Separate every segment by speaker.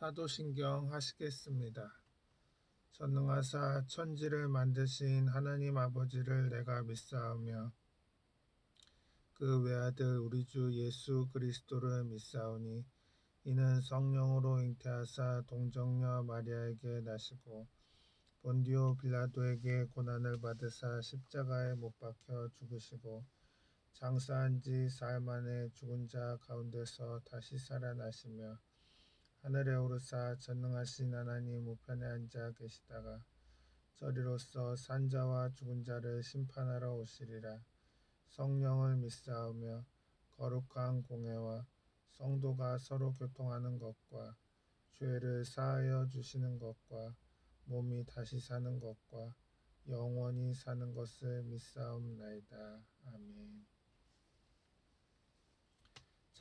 Speaker 1: 사도신경 하시겠습니다. 전능하사 천지를 만드신 하나님 아버지를 내가 믿사오며 그 외아들 우리 주 예수 그리스도를 믿사오니 이는 성령으로 잉태하사 동정녀 마리아에게 나시고 본디오 빌라도에게 고난을 받으사 십자가에 못 박혀 죽으시고 장사한 지 사흘 만에 죽은 자 가운데서 다시 살아나시며 하늘에 오르사 전능하신 하나님 우편에 앉아 계시다가 저리로서 산자와 죽은 자를 심판하러 오시리라. 성령을 믿사오며 거룩한 공회와 성도가 서로 교통하는 것과 죄를 사하여 주시는 것과 몸이 다시 사는 것과 영원히 사는 것을 믿사옵나이다. 아멘.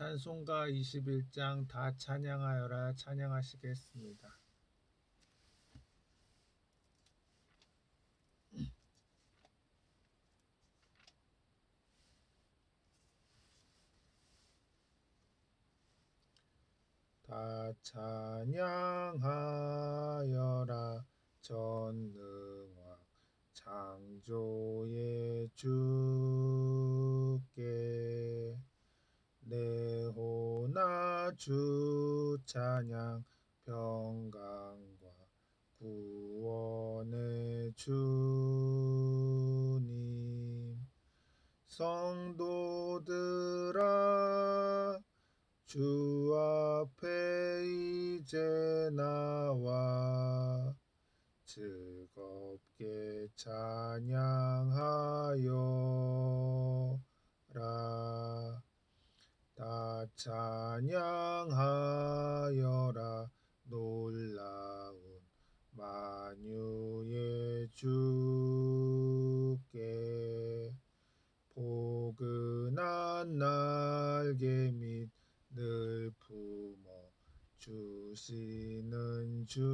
Speaker 1: 찬송가 21장 다 찬양하여라 찬양하시겠습니다. 다 찬양하여라 전능왕 창조의 주께 내 호나 주 찬양 평강과 구원의 주님 성도들아 주 앞에 이제 나와 즐겁게 찬양하여라. 다 찬양하여라 놀라운 만유의 주께 포근한 날개 및 늘 품어 주시는 주님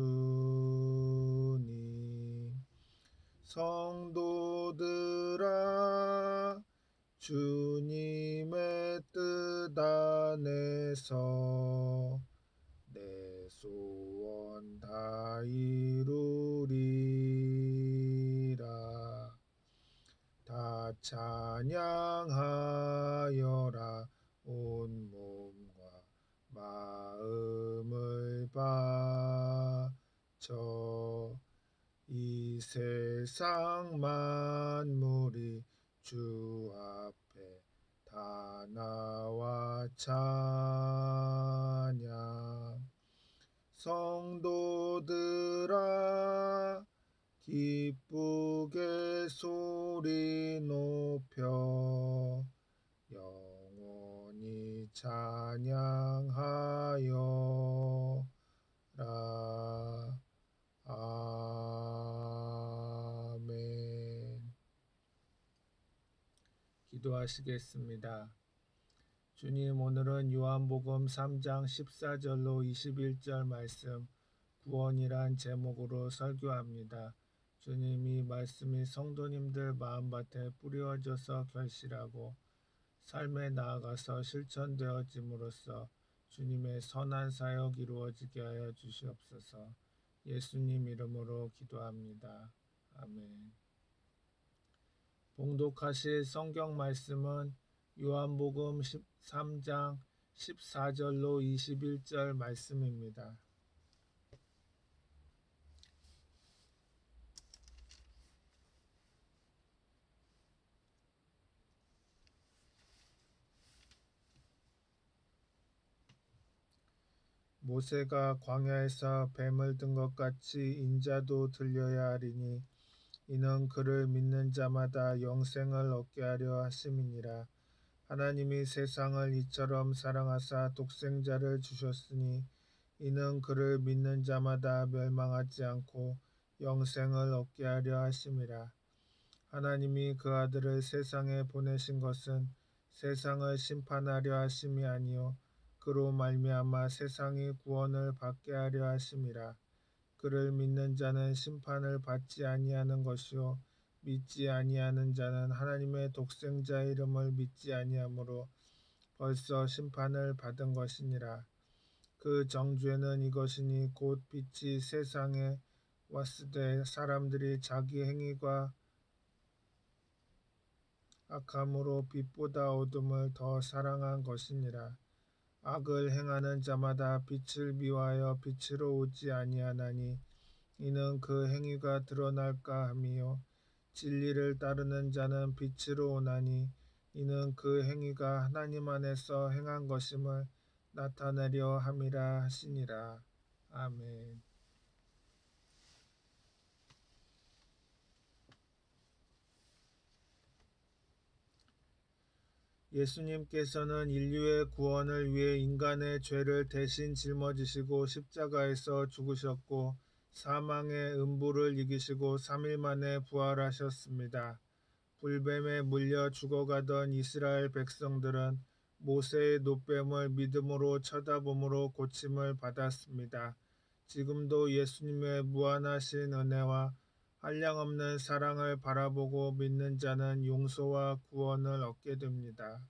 Speaker 1: 성도들아 주님의 뜻 안에서 내 소원 다 이루리라. 다 찬양하여라 온 몸과 마음을 바쳐 이 세상 만물이 주 앞에 다 나와 찬양 성도들아 기쁘게 소리 높여 영원히 찬양하여라. 아멘. 기도하시겠습니다. 주님, 오늘은 요한복음 3장 14절로 21절 말씀 구원이란 제목으로 설교합니다. 주님, 이 말씀이 성도님들 마음밭에 뿌려져서 결실하고 삶에 나아가서 실천되어짐으로써 주님의 선한 사역 이루어지게 하여 주시옵소서. 예수님 이름으로 기도합니다. 아멘. 봉독하실 성경 말씀은 요한복음 13장 14절로 21절 말씀입니다. 모세가 광야에서 뱀을 든 것 같이 인자도 들려야 하리니 이는 그를 믿는 자마다 영생을 얻게 하려 하심이니라. 하나님이 세상을 이처럼 사랑하사 독생자를 주셨으니 이는 그를 믿는 자마다 멸망하지 않고 영생을 얻게 하려 하심이라. 하나님이 그 아들을 세상에 보내신 것은 세상을 심판하려 하심이 아니요 그로 말미암아 세상이 구원을 받게 하려 하심이라. 그를 믿는 자는 심판을 받지 아니하는 것이요 믿지 아니하는 자는 하나님의 독생자 이름을 믿지 아니하므로 벌써 심판을 받은 것이니라. 그 정죄는 이것이니 곧 빛이 세상에 왔으되 사람들이 자기 행위가 악함으로 빛보다 어둠을 더 사랑한 것이니라. 악을 행하는 자마다 빛을 미워하여 빛으로 오지 아니하나니 이는 그 행위가 드러날까 함이요 진리를 따르는 자는 빛으로 오나니 이는 그 행위가 하나님 안에서 행한 것임을 나타내려 함이라 하시니라. 아멘. 예수님께서는 인류의 구원을 위해 인간의 죄를 대신 짊어지시고 십자가에서 죽으셨고 사망의 음부를 이기시고 3일 만에 부활하셨습니다. 불뱀에 물려 죽어가던 이스라엘 백성들은 모세의 노뱀을 믿음으로 쳐다봄으로 고침을 받았습니다. 지금도 예수님의 무한하신 은혜와 한량없는 사랑을 바라보고 믿는 자는 용서와 구원을 얻게 됩니다.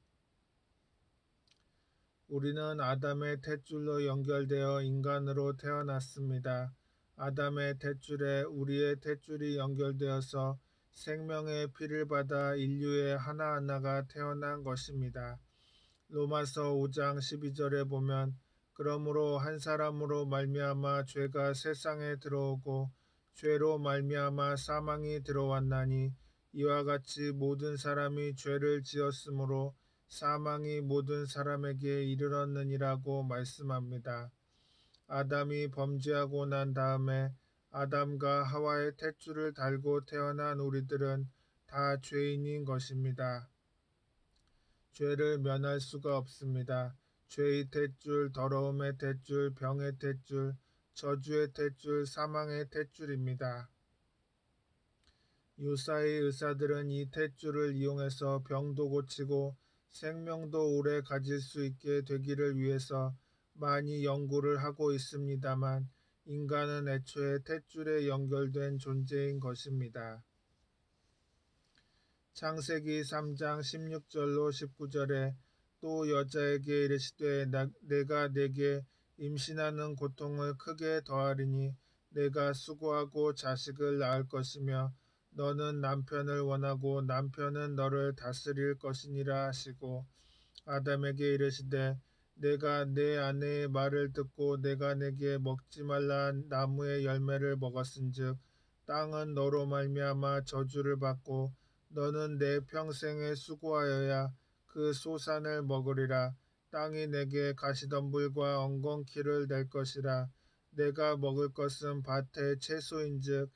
Speaker 1: 우리는 아담의 탯줄로 연결되어 인간으로 태어났습니다. 아담의 탯줄에 우리의 탯줄이 연결되어서 생명의 피를 받아 인류의 하나하나가 태어난 것입니다. 로마서 5장 12절에 보면 그러므로 한 사람으로 말미암아 죄가 세상에 들어오고 죄로 말미암아 사망이 들어왔나니 이와 같이 모든 사람이 죄를 지었으므로 사망이 모든 사람에게 이르렀느니라고 말씀합니다. 아담이 범죄하고 난 다음에 아담과 하와의 탯줄을 달고 태어난 우리들은 다 죄인인 것입니다. 죄를 면할 수가 없습니다. 죄의 탯줄, 더러움의 탯줄, 병의 탯줄, 저주의 탯줄, 사망의 탯줄입니다. 유사의 의사들은 이 탯줄을 이용해서 병도 고치고 생명도 오래 가질 수 있게 되기를 위해서 많이 연구를 하고 있습니다만 인간은 애초에 탯줄에 연결된 존재인 것입니다. 창세기 3장 16절로 19절에 또 여자에게 이르시되 내가 네게 임신하는 고통을 크게 더하리니 내가 수고하고 자식을 낳을 것이며 너는 남편을 원하고 남편은 너를 다스릴 것이니라 하시고 아담에게 이르시되 내가 내 아내의 말을 듣고 내가 내게 먹지 말라 한 나무의 열매를 먹었은즉 땅은 너로 말미암아 저주를 받고 너는 내 평생에 수고하여야 그 소산을 먹으리라. 땅이 내게 가시덤불과 엉겅퀴를 낼 것이라. 내가 먹을 것은 밭의 채소인즉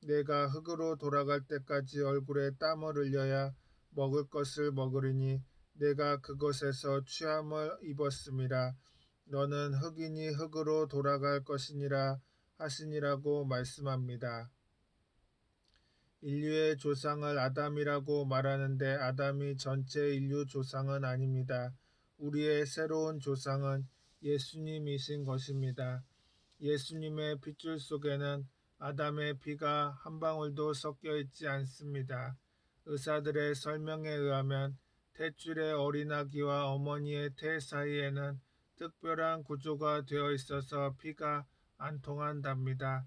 Speaker 1: 내가 흙으로 돌아갈 때까지 얼굴에 땀을 흘려야 먹을 것을 먹으리니 내가 그것에서 취함을 입었음이라. 너는 흙이니 흙으로 돌아갈 것이니라 하시니라고 말씀합니다. 인류의 조상을 아담이라고 말하는데 아담이 전체 인류 조상은 아닙니다. 우리의 새로운 조상은 예수님이신 것입니다. 예수님의 핏줄 속에는 아담의 피가 한 방울도 섞여 있지 않습니다. 의사들의 설명에 의하면 탯줄의 어린아기와 어머니의 태 사이에는 특별한 구조가 되어 있어서 피가 안 통한답니다.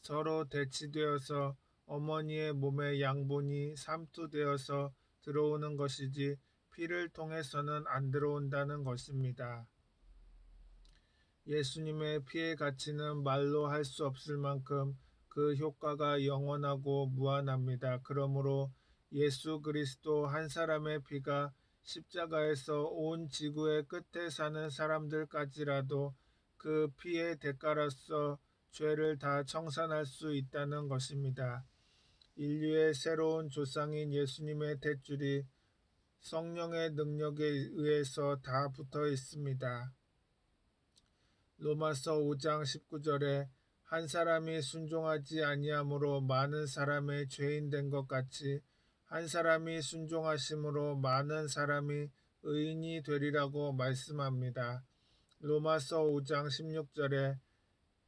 Speaker 1: 서로 대치되어서 어머니의 몸에 양분이 삼투되어서 들어오는 것이지 피를 통해서는 안 들어온다는 것입니다. 예수님의 피의 가치는 말로 할 수 없을 만큼 그 효과가 영원하고 무한합니다. 그러므로 예수 그리스도 한 사람의 피가 십자가에서 온 지구의 끝에 사는 사람들까지라도 그 피의 대가로서 죄를 다 청산할 수 있다는 것입니다. 인류의 새로운 조상인 예수님의 탯줄이 성령의 능력에 의해서 다 붙어 있습니다. 로마서 5장 19절에 한 사람이 순종하지 아니함으로 많은 사람의 죄인 된 것 같이 한 사람이 순종하심으로 많은 사람이 의인이 되리라고 말씀합니다. 로마서 5장 16절에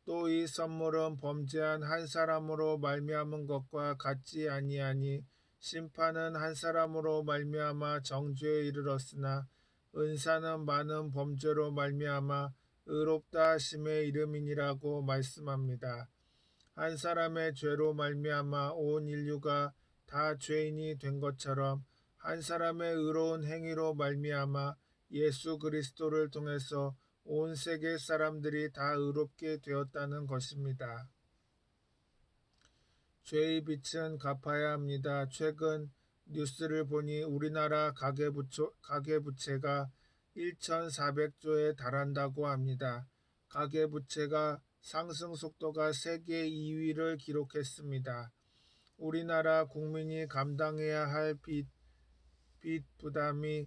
Speaker 1: 또 이 선물은 범죄한 한 사람으로 말미암은 것과 같지 아니하니 심판은 한 사람으로 말미암아 정죄에 이르렀으나 은사는 많은 범죄로 말미암아 의롭다 하심의 이름이니라고 말씀합니다. 한 사람의 죄로 말미암아 온 인류가 다 죄인이 된 것처럼 한 사람의 의로운 행위로 말미암아 예수 그리스도를 통해서 온 세계 사람들이 다 의롭게 되었다는 것입니다. 죄의 빚은 갚아야 합니다. 최근 뉴스를 보니 우리나라 가계부채가 1,400조에 달한다고 합니다. 가계부채가 상승 속도가 세계 2위를 기록했습니다. 우리나라 국민이 감당해야 할 빚 부담이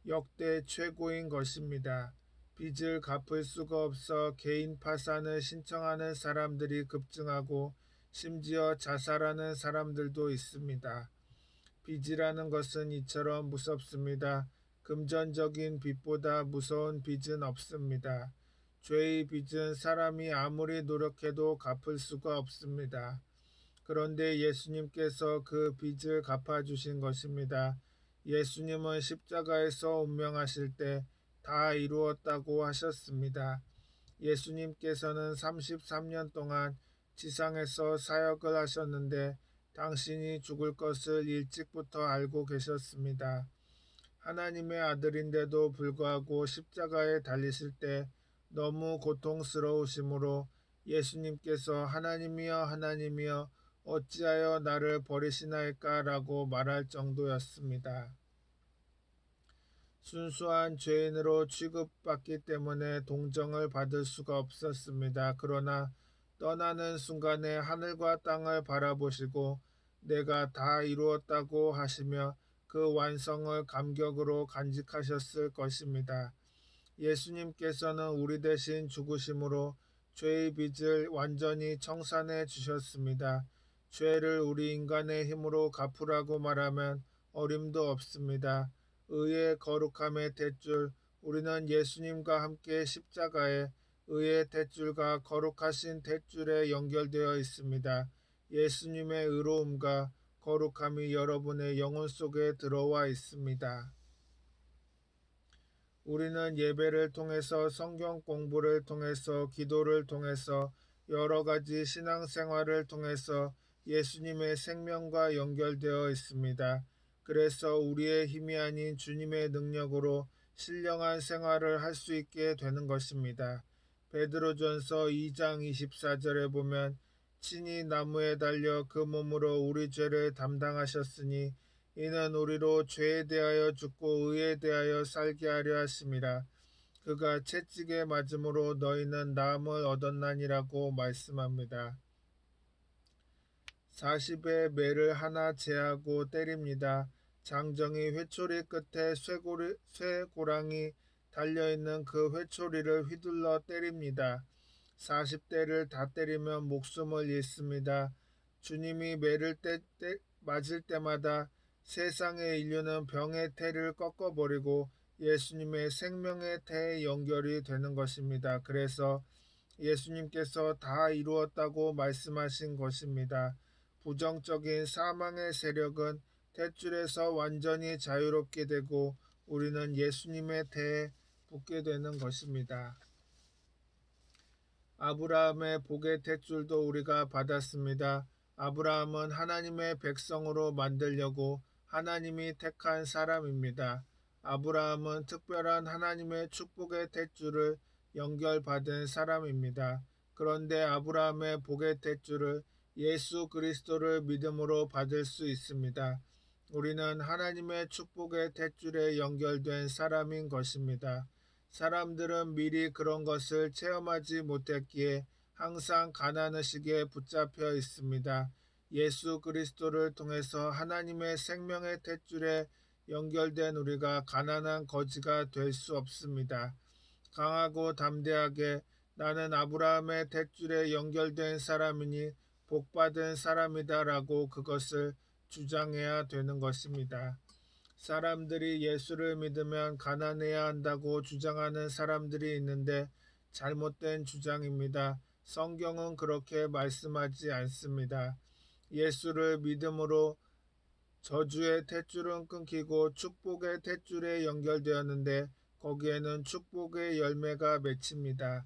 Speaker 1: 역대 최고인 것입니다. 빚을 갚을 수가 없어 개인 파산을 신청하는 사람들이 급증하고 심지어 자살하는 사람들도 있습니다. 빚이라는 것은 이처럼 무섭습니다. 금전적인 빚보다 무서운 빚은 없습니다. 죄의 빚은 사람이 아무리 노력해도 갚을 수가 없습니다. 그런데 예수님께서 그 빚을 갚아주신 것입니다. 예수님은 십자가에서 운명하실 때 다 이루었다고 하셨습니다. 예수님께서는 33년 동안 지상에서 사역을 하셨는데 당신이 죽을 것을 일찍부터 알고 계셨습니다. 하나님의 아들인데도 불구하고 십자가에 달리실 때 너무 고통스러우심으로 예수님께서 하나님이여 하나님이여 어찌하여 나를 버리시나이까 라고 말할 정도였습니다. 순수한 죄인으로 취급받기 때문에 동정을 받을 수가 없었습니다. 그러나 떠나는 순간에 하늘과 땅을 바라보시고 내가 다 이루었다고 하시며 그 완성을 감격으로 간직하셨을 것입니다. 예수님께서는 우리 대신 죽으심으로 죄의 빚을 완전히 청산해 주셨습니다. 죄를 우리 인간의 힘으로 갚으라고 말하면 어림도 없습니다. 의의 거룩함의 탯줄, 우리는 예수님과 함께 십자가에 의의 탯줄과 거룩하신 탯줄에 연결되어 있습니다. 예수님의 의로움과 거룩함이 여러분의 영혼 속에 들어와 있습니다. 우리는 예배를 통해서 성경 공부를 통해서 기도를 통해서 여러 가지 신앙생활을 통해서 예수님의 생명과 연결되어 있습니다. 그래서 우리의 힘이 아닌 주님의 능력으로 신령한 생활을 할 수 있게 되는 것입니다. 베드로전서 2장 24절에 보면 친히 나무에 달려 그 몸으로 우리 죄를 담당하셨으니 이는 우리로 죄에 대하여 죽고 의에 대하여 살게 하려 하심이라. 그가 채찍에 맞음으로 너희는 나음을 얻었나니라고 말씀합니다. 40의 매를 하나 제하고 때립니다. 장정이 회초리 끝에 쇠고랑이 달려있는 그 회초리를 휘둘러 때립니다. 40대를 다 때리면 목숨을 잃습니다. 주님이 매를 맞을 때마다 세상의 인류는 병의 태를 꺾어버리고 예수님의 생명의 태에 연결이 되는 것입니다. 그래서 예수님께서 다 이루었다고 말씀하신 것입니다. 부정적인 사망의 세력은 탯줄에서 완전히 자유롭게 되고 우리는 예수님의 태에 붙게 되는 것입니다. 아브라함의 복의 탯줄도 우리가 받았습니다. 아브라함은 하나님의 백성으로 만들려고 하나님이 택한 사람입니다. 아브라함은 특별한 하나님의 축복의 탯줄을 연결받은 사람입니다. 그런데 아브라함의 복의 탯줄을 예수 그리스도를 믿음으로 받을 수 있습니다. 우리는 하나님의 축복의 탯줄에 연결된 사람인 것입니다. 사람들은 미리 그런 것을 체험하지 못했기에 항상 가난의식에 붙잡혀 있습니다. 예수 그리스도를 통해서 하나님의 생명의 탯줄에 연결된 우리가 가난한 거지가 될 수 없습니다. 강하고 담대하게 나는 아브라함의 탯줄에 연결된 사람이니 복받은 사람이다라고 그것을 주장해야 되는 것입니다. 사람들이 예수를 믿으면 가난해야 한다고 주장하는 사람들이 있는데 잘못된 주장입니다. 성경은 그렇게 말씀하지 않습니다. 예수를 믿음으로 저주의 탯줄은 끊기고 축복의 탯줄에 연결되었는데 거기에는 축복의 열매가 맺힙니다.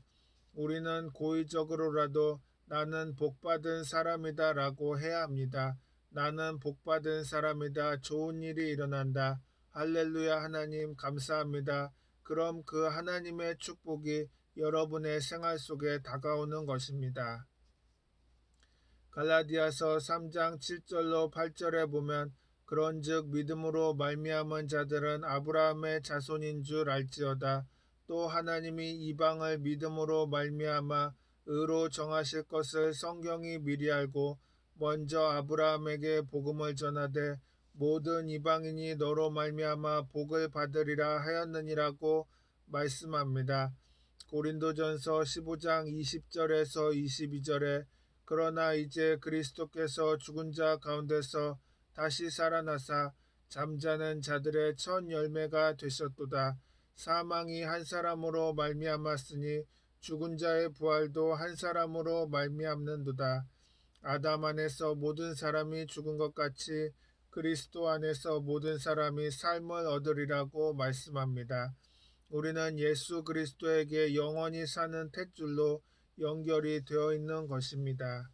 Speaker 1: 우리는 고의적으로라도 나는 복받은 사람이다 라고 해야 합니다. 나는 복받은 사람이다. 좋은 일이 일어난다. 할렐루야 하나님 감사합니다. 그럼 그 하나님의 축복이 여러분의 생활 속에 다가오는 것입니다. 갈라디아서 3장 7절로 8절에 보면 그런즉 믿음으로 말미암은 자들은 아브라함의 자손인 줄 알지어다. 또 하나님이 이방을 믿음으로 말미암아 의로 정하실 것을 성경이 미리 알고 먼저 아브라함에게 복음을 전하되 모든 이방인이 너로 말미암아 복을 받으리라 하였느니라고 말씀합니다. 고린도전서 15장 20절에서 22절에 그러나 이제 그리스도께서 죽은 자 가운데서 다시 살아나사 잠자는 자들의 첫 열매가 되셨도다. 사망이 한 사람으로 말미암았으니 죽은 자의 부활도 한 사람으로 말미암는도다. 아담 안에서 모든 사람이 죽은 것 같이 그리스도 안에서 모든 사람이 삶을 얻으리라고 말씀합니다. 우리는 예수 그리스도에게 영원히 사는 탯줄로 연결이 되어 있는 것입니다.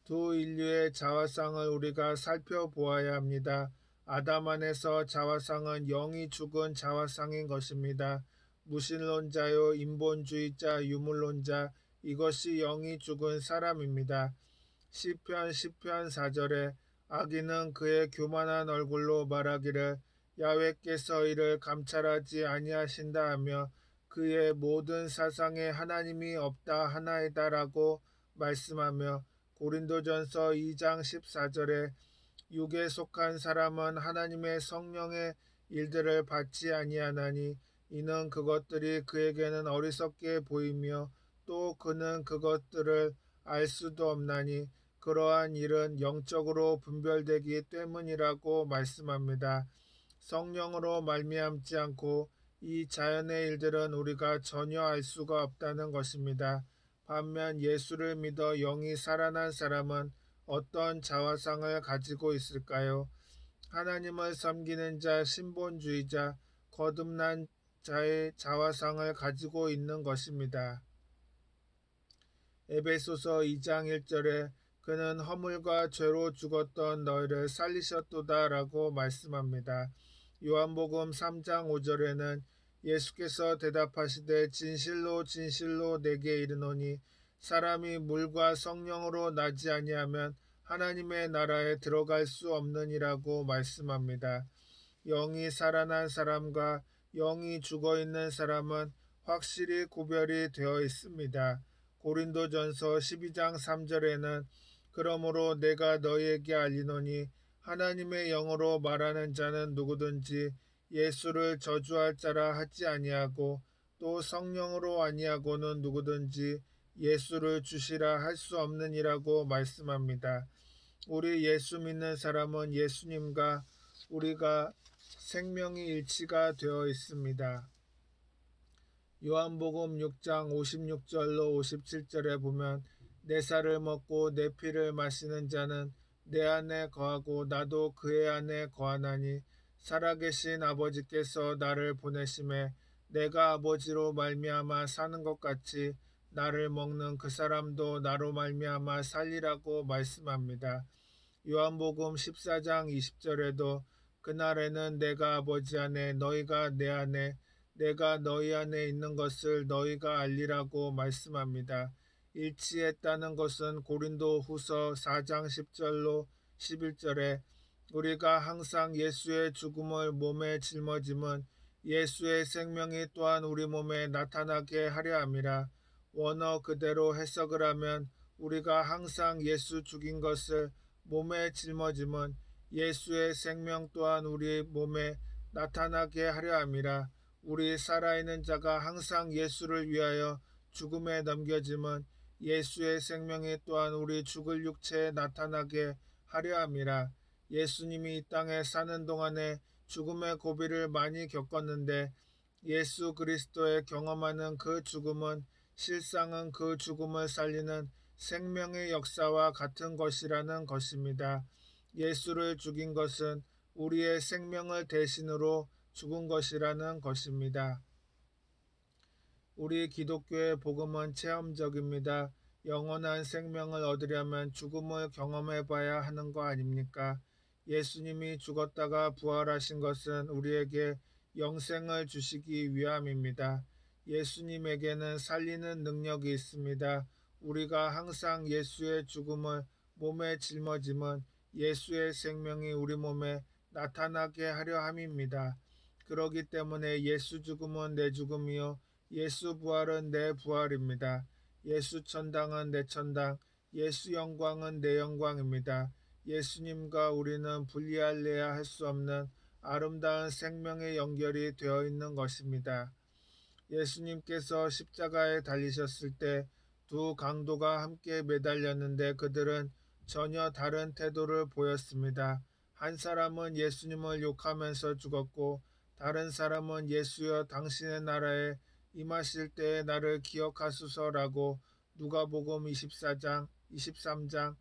Speaker 1: 두 인류의 자화상을 우리가 살펴보아야 합니다. 아담 안에서 자화상은 영이 죽은 자화상인 것입니다. 무신론자요 인본주의자 유물론자 이것이 영이 죽은 사람입니다. 시편 10편 4절에 악인은 그의 교만한 얼굴로 말하기를 야훼께서 이를 감찰하지 아니하신다 하며 그의 모든 사상에 하나님이 없다 하나이다라고 말씀하며 고린도전서 2장 14절에 육에 속한 사람은 하나님의 성령의 일들을 받지 아니하나니 이는 그것들이 그에게는 어리석게 보이며 또 그는 그것들을 알 수도 없나니 그러한 일은 영적으로 분별되기 때문이라고 말씀합니다. 성령으로 말미암지 않고 이 자연의 일들은 우리가 전혀 알 수가 없다는 것입니다. 반면 예수를 믿어 영이 살아난 사람은 어떤 자화상을 가지고 있을까요? 하나님을 섬기는 자, 신본주의자, 거듭난 자의 자화상을 가지고 있는 것입니다. 에베소서 2장 1절에 그는 허물과 죄로 죽었던 너희를 살리셨도다 라고 말씀합니다. 요한복음 3장 5절에는 예수께서 대답하시되 진실로 진실로 내게 이르노니 사람이 물과 성령으로 나지 아니하면 하나님의 나라에 들어갈 수 없느니라고 말씀합니다. 영이 살아난 사람과 영이 죽어 있는 사람은 확실히 구별이 되어 있습니다. 고린도전서 12장 3절에는 그러므로 내가 너희에게 알리노니 하나님의 영으로 말하는 자는 누구든지 예수를 저주할 자라 하지 아니하고 또 성령으로 아니하고는 누구든지 예수를 주시라 할 수 없느니라고 말씀합니다. 우리 예수 믿는 사람은 예수님과 우리가 생명이 일치가 되어 있습니다. 요한복음 6장 56절로 57절에 보면 내 살을 먹고 내 피를 마시는 자는 내 안에 거하고 나도 그의 안에 거하나니 살아계신 아버지께서 나를 보내심에 내가 아버지로 말미암아 사는 것 같이 나를 먹는 그 사람도 나로 말미암아 살리라고 말씀합니다. 요한복음 14장 20절에도 그날에는 내가 아버지 안에 너희가 내 안에 내가 너희 안에 있는 것을 너희가 알리라고 말씀합니다. 일치했다는 것은 고린도 후서 4장 10절로 11절에 우리가 항상 예수의 죽음을 몸에 짊어짐은 예수의 생명이 또한 우리 몸에 나타나게 하려 함이라. 원어 그대로 해석을 하면 우리가 항상 예수 죽인 것을 몸에 짊어짐은 예수의 생명 또한 우리 몸에 나타나게 하려 함이라. 우리 살아있는 자가 항상 예수를 위하여 죽음에 넘겨짐은 예수의 생명이 또한 우리 죽을 육체에 나타나게 하려 함이라. 예수님이 이 땅에 사는 동안에 죽음의 고비를 많이 겪었는데 예수 그리스도의 경험하는 그 죽음은 실상은 그 죽음을 살리는 생명의 역사와 같은 것이라는 것입니다. 예수를 죽인 것은 우리의 생명을 대신으로 죽은 것이라는 것입니다. 우리 기독교의 복음은 체험적입니다. 영원한 생명을 얻으려면 죽음을 경험해 봐야 하는 거 아닙니까? 예수님이 죽었다가 부활하신 것은 우리에게 영생을 주시기 위함입니다. 예수님에게는 살리는 능력이 있습니다. 우리가 항상 예수의 죽음을 몸에 짊어짐은 예수의 생명이 우리 몸에 나타나게 하려 함입니다. 그러기 때문에 예수 죽음은 내 죽음이요 예수 부활은 내 부활입니다. 예수 천당은 내 천당, 예수 영광은 내 영광입니다. 예수님과 우리는 분리할래야 할 수 없는 아름다운 생명의 연결이 되어 있는 것입니다. 예수님께서 십자가에 달리셨을 때 두 강도가 함께 매달렸는데 그들은 전혀 다른 태도를 보였습니다. 한 사람은 예수님을 욕하면서 죽었고 다른 사람은 예수여 당신의 나라에 임하실 때에 나를 기억하소서라고 누가복음 24장, 23장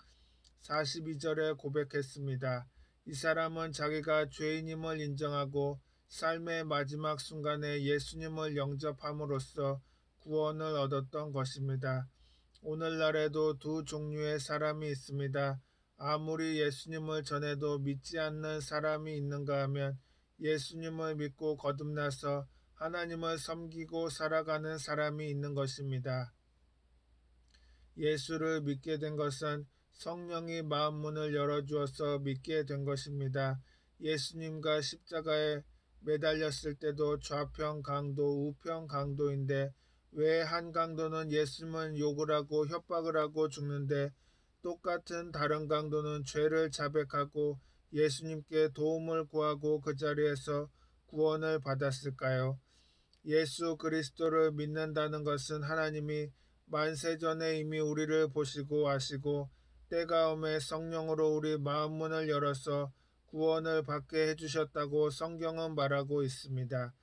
Speaker 1: 42절에 고백했습니다. 이 사람은 자기가 죄인임을 인정하고 삶의 마지막 순간에 예수님을 영접함으로써 구원을 얻었던 것입니다. 오늘날에도 두 종류의 사람이 있습니다. 아무리 예수님을 전해도 믿지 않는 사람이 있는가 하면 예수님을 믿고 거듭나서 하나님을 섬기고 살아가는 사람이 있는 것입니다. 예수를 믿게 된 것은 성령이 마음 문을 열어주어서 믿게 된 것입니다. 예수님과 십자가에 매달렸을 때도 좌편 강도, 우편 강도인데 왜 한 강도는 예수님을 욕을 하고 협박을 하고 죽는데 똑같은 다른 강도는 죄를 자백하고 예수님께 도움을 구하고 그 자리에서 구원을 받았을까요? 예수 그리스도를 믿는다는 것은 하나님이 만세전에 이미 우리를 보시고 아시고 때가 오매 성령으로 우리 마음 문을 열어서 구원을 받게 해주셨다고 성경은 말하고 있습니다.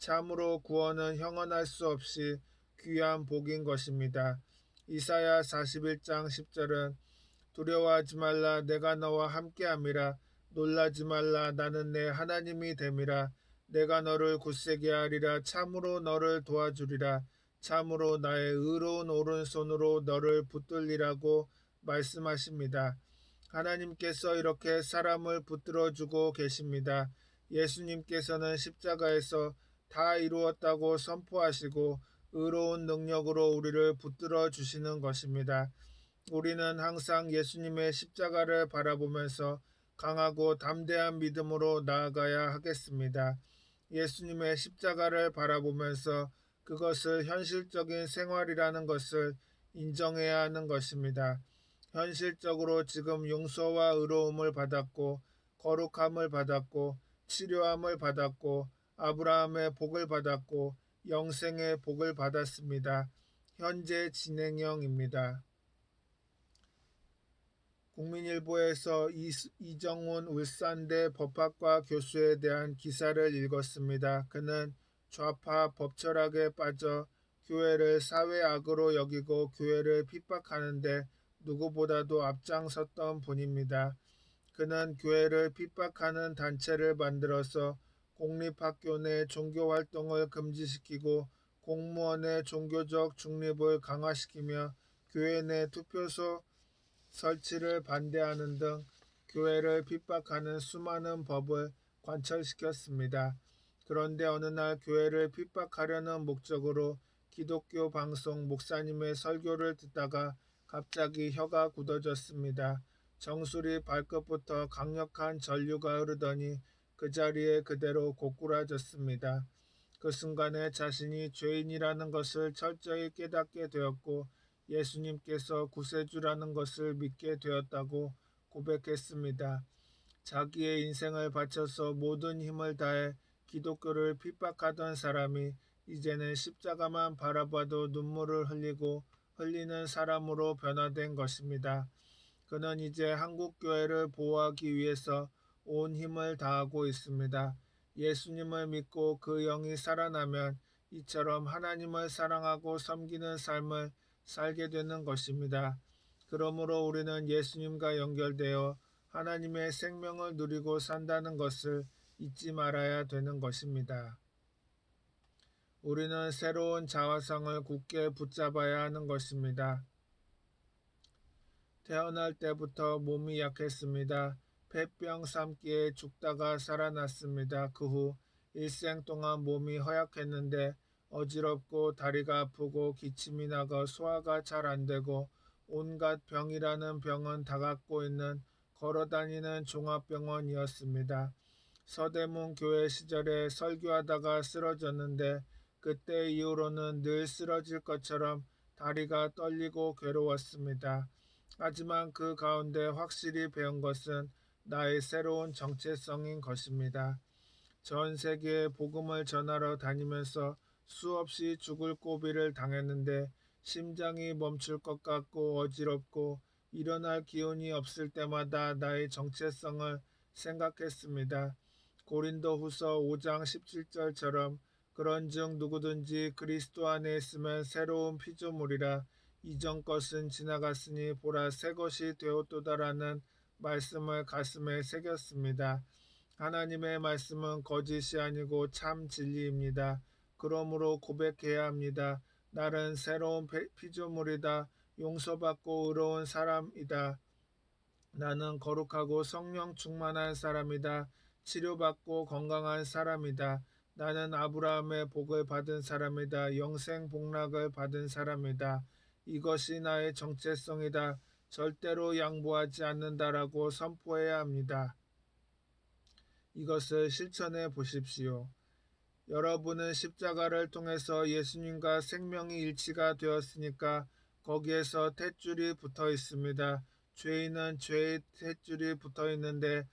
Speaker 1: 참으로 구원은 형언할 수 없이 귀한 복인 것입니다. 이사야 41장 10절은 두려워하지 말라 내가 너와 함께함이라 놀라지 말라 나는 내 하나님이 됨이라 내가 너를 굳세게 하리라 참으로 너를 도와주리라 참으로 나의 의로운 오른손으로 너를 붙들리라고 말씀하십니다. 하나님께서 이렇게 사람을 붙들어 주고 계십니다. 예수님께서는 십자가에서 다 이루었다고 선포하시고 의로운 능력으로 우리를 붙들어 주시는 것입니다. 우리는 항상 예수님의 십자가를 바라보면서 강하고 담대한 믿음으로 나아가야 하겠습니다. 예수님의 십자가를 바라보면서 그것을 현실적인 생활이라는 것을 인정해야 하는 것입니다. 현실적으로 지금 용서와 의로움을 받았고 거룩함을 받았고 치료함을 받았고 아브라함의 복을 받았고 영생의 복을 받았습니다. 현재 진행형입니다. 국민일보에서 이정훈 울산대 법학과 교수에 대한 기사를 읽었습니다. 그는 좌파 법철학에 빠져 교회를 사회악으로 여기고 교회를 핍박하는데 누구보다도 앞장섰던 분입니다. 그는 교회를 핍박하는 단체를 만들어서 공립학교 내 종교활동을 금지시키고 공무원의 종교적 중립을 강화시키며 교회 내 투표소 설치를 반대하는 등 교회를 핍박하는 수많은 법을 관철시켰습니다. 그런데 어느 날 교회를 핍박하려는 목적으로 기독교 방송 목사님의 설교를 듣다가 갑자기 혀가 굳어졌습니다. 정수리 발끝부터 강력한 전류가 흐르더니 그 자리에 그대로 고꾸라졌습니다. 그 순간에 자신이 죄인이라는 것을 철저히 깨닫게 되었고 예수님께서 구세주라는 것을 믿게 되었다고 고백했습니다. 자기의 인생을 바쳐서 모든 힘을 다해 기독교를 핍박하던 사람이 이제는 십자가만 바라봐도 눈물을 흘리고 흘리는 사람으로 변화된 것입니다. 그는 이제 한국교회를 보호하기 위해서 온 힘을 다하고 있습니다. 예수님을 믿고 그 영이 살아나면 이처럼 하나님을 사랑하고 섬기는 삶을 살게 되는 것입니다. 그러므로 우리는 예수님과 연결되어 하나님의 생명을 누리고 산다는 것을 잊지 말아야 되는 것입니다. 우리는 새로운 자화상을 굳게 붙잡아야 하는 것입니다. 태어날 때부터 몸이 약했습니다. 폐병 삼기에 죽다가 살아났습니다. 그 후 일생 동안 몸이 허약했는데 어지럽고 다리가 아프고 기침이 나고 소화가 잘 안 되고 온갖 병이라는 병은 다 갖고 있는 걸어다니는 종합병원이었습니다. 서대문 교회 시절에 설교하다가 쓰러졌는데 그때 이후로는 늘 쓰러질 것처럼 다리가 떨리고 괴로웠습니다. 하지만 그 가운데 확실히 배운 것은 나의 새로운 정체성인 것입니다. 전 세계에 복음을 전하러 다니면서 수없이 죽을 고비를 당했는데 심장이 멈출 것 같고 어지럽고 일어날 기운이 없을 때마다 나의 정체성을 생각했습니다. 고린도 후서 5장 17절처럼 그런즉 누구든지 그리스도 안에 있으면 새로운 피조물이라 이전 것은 지나갔으니 보라 새 것이 되었도다라는 말씀을 가슴에 새겼습니다. 하나님의 말씀은 거짓이 아니고 참 진리입니다. 그러므로 고백해야 합니다. 나는 새로운 피조물이다. 용서받고 의로운 사람이다. 나는 거룩하고 성령 충만한 사람이다. 치료받고 건강한 사람이다. 나는 아브라함의 복을 받은 사람이다. 영생 복락을 받은 사람이다. 이것이 나의 정체성이다. 절대로 양보하지 않는다라고 선포해야 합니다. 이것을 실천해 보십시오. 여러분은 십자가를 통해서 예수님과 생명이 일치가 되었으니까 거기에서 탯줄이 붙어 있습니다. 죄인은 죄의 탯줄이 붙어 있는데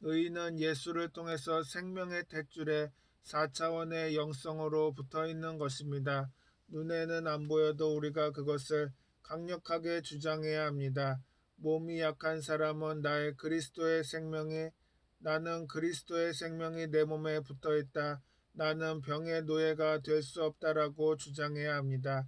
Speaker 1: 의인은 예수를 통해서 생명의 탯줄에 4차원의 영성으로 붙어 있는 것입니다. 눈에는 안 보여도 우리가 그것을 강력하게 주장해야 합니다. 몸이 약한 사람은 나는 그리스도의 생명이 내 몸에 붙어 있다. 나는 병의 노예가 될 수 없다라고 주장해야 합니다.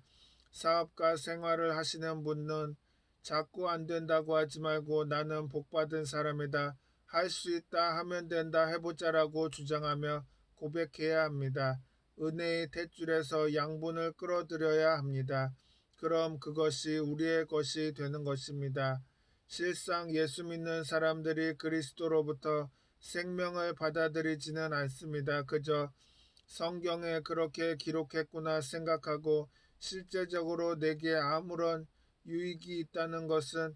Speaker 1: 사업가 생활을 하시는 분은 자꾸 안 된다고 하지 말고 나는 복받은 사람이다. 할 수 있다 하면 된다 해보자라고 주장하며 고백해야 합니다. 은혜의 탯줄에서 양분을 끌어들여야 합니다. 그럼 그것이 우리의 것이 되는 것입니다. 실상 예수 믿는 사람들이 그리스도로부터 생명을 받아들이지는 않습니다. 그저 성경에 그렇게 기록했구나 생각하고 실제적으로 내게 아무런 유익이 있다는 것은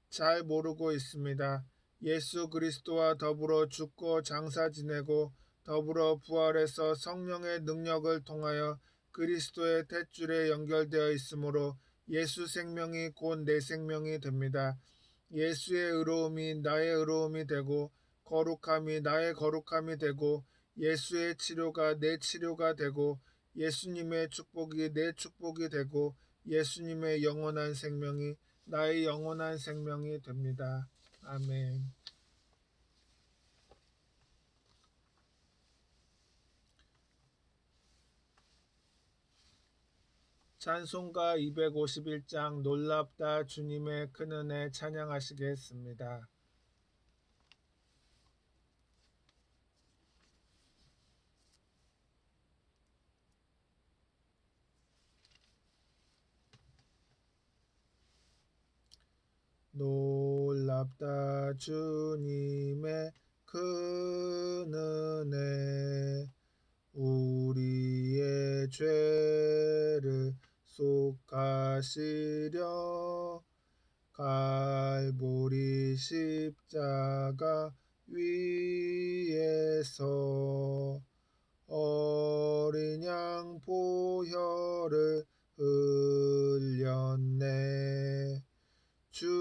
Speaker 1: 잘 모르고 있습니다. 예수 그리스도와 더불어 죽고 장사 지내고 더불어 부활해서 성령의 능력을 통하여 그리스도의 탯줄에 연결되어 있으므로 예수 생명이 곧 내 생명이 됩니다. 예수의 의로움이 나의 의로움이 되고 거룩함이 나의 거룩함이 되고 예수의 치료가 내 치료가 되고 예수님의 축복이 내 축복이 되고 예수님의 영원한 생명이 나의 영원한 생명이 됩니다. 아멘. 찬송가 251장 놀랍다 주님의 큰 은혜 찬양하시겠습니다. 놀랍다 주님의 큰 은혜 우리의 죄를 속하시려 갈보리 십자가 위에서 어린 양 보혈을 흘렸네. 주의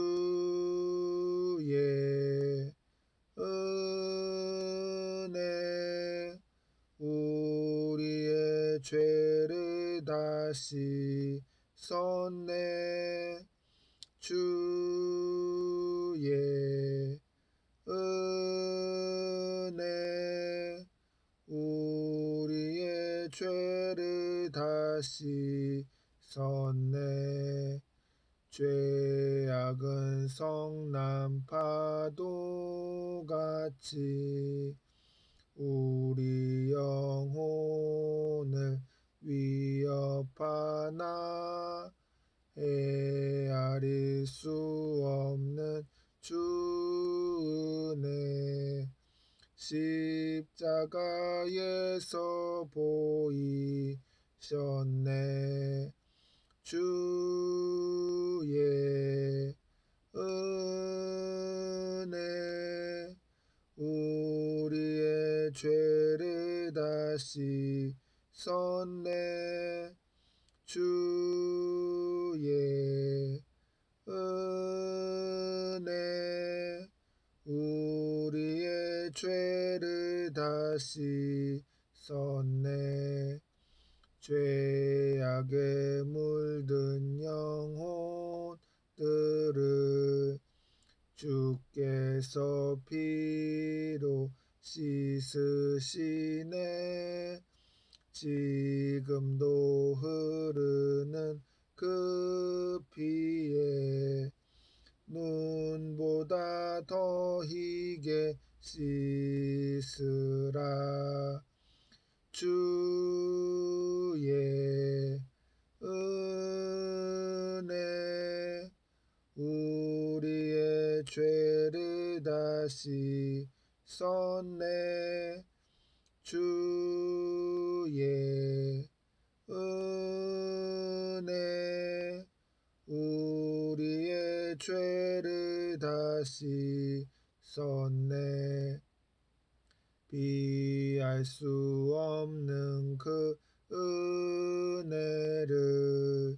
Speaker 1: 은혜 우리의 죄를 다시 섰네. 주의 은혜 우리의 죄를 다시 섰네. 죄악은 성난 파도같이 우리 영혼을 위협하나 헤아릴 수 없는 주 은혜 십자가에서 보이셨네. 주의 은혜 우리의 죄를 다시 썼네. 주의 은혜 우리의 죄를 다시 썼네. 죄악에 물든 영혼들을 주께서 피로 씻으시네. 지금도 흐르는 그 피에 눈보다 더 희게 씻으라. 주의 은혜 우리의 죄를 다시 썼네. 주의 은혜 우리의 죄를 다시 썼네. 비할 수 없는 그 은혜를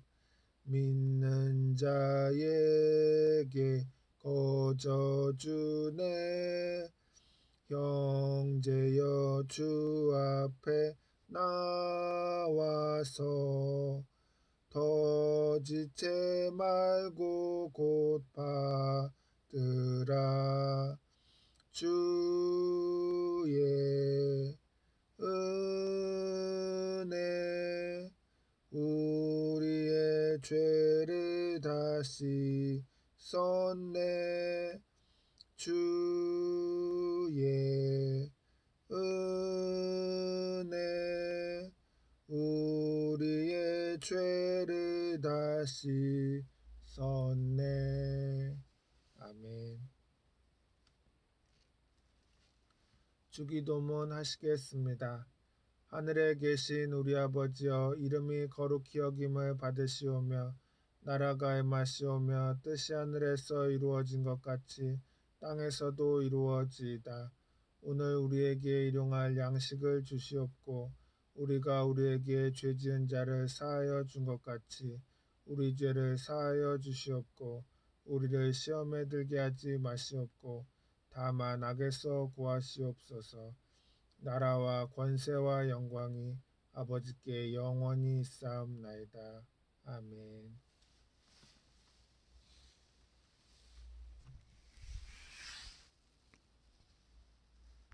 Speaker 1: 믿는 자에게 거저주네. 형제여 주 앞에 나와서 더 지체 말고 곧 받으라. 주의 은혜 우리의 죄를 다시 썼네. 주의 은혜 우리의 죄를 다시 썼네. 아멘. 주기도문 하시겠습니다. 하늘에 계신 우리 아버지여, 이름이 거룩히 여김을 받으시오며 나라가 임하시오며 뜻이 하늘에서 이루어진 것 같이 땅에서도 이루어지이다. 오늘 우리에게 일용할 양식을 주시옵고 우리가 우리에게 죄 지은 자를 사하여 준 것 같이 우리 죄를 사하여 주시옵고 우리를 시험에 들게 하지 마시옵고 다만 악에서 구하시옵소서. 나라와 권세와 영광이 아버지께 영원히 있사옵나이다. 아멘.